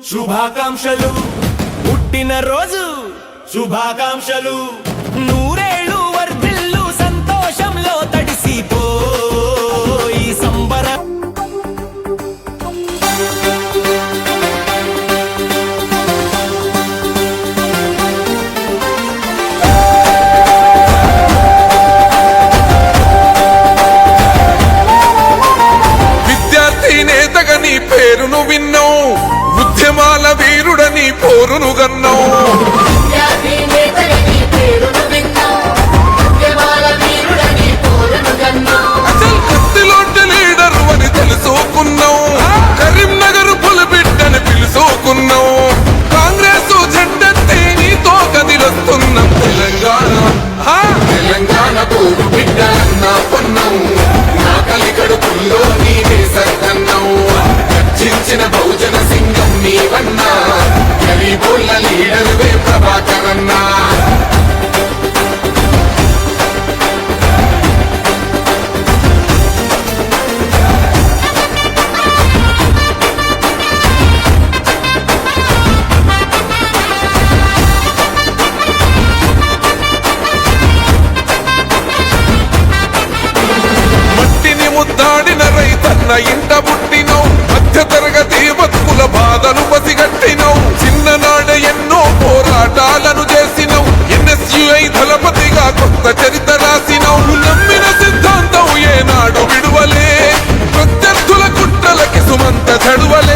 శుభాకాంక్షలు పుట్టిన రోజు శుభాకాంక్షలు నూరేళ్ళు వర్ధిల్లు సంతోషంలో తడిసిపోయి సంబరం విద్యార్థి నేతగా నీ పేరును విన్నావు, ఉద్యమాల వీరుడని పోరును గన్నావు. అసలు కత్తిలోంటి లీడరు అని తెలుసుకున్నావు, కరీంనగర్ పులిబిడ్డని పిలుసుకున్నావు. కాంగ్రెస్ జెండెత్తి నీతో కదిలొస్తున్నాం. తెలంగాణ పోరు బిడ్డ అన్నా పొన్నావు, నా కలిగడుపుల్లో నీవే సత్తన్నావు. గర్జించిన బహుజన సింగం నీవన్నా, గరీబోళ్ళ లీడరువే ప్రభాకరన్నా. ముద్దాడిన రైతన్న ఇంట పుట్టినవు, మధ్య తరగతి బతుకుల బాధను పసిగట్టినవు. చిన్ననాడే ఎన్నో పోరాటాలను చేసినవు, NSUI దళపతిగా కొత్త చరిత్ర రాసినవు. నమ్మిన సిద్ధాంతం ఏనాడు విడువలే, ప్రత్యర్థుల కుట్రలకి సుమంత చడువలే.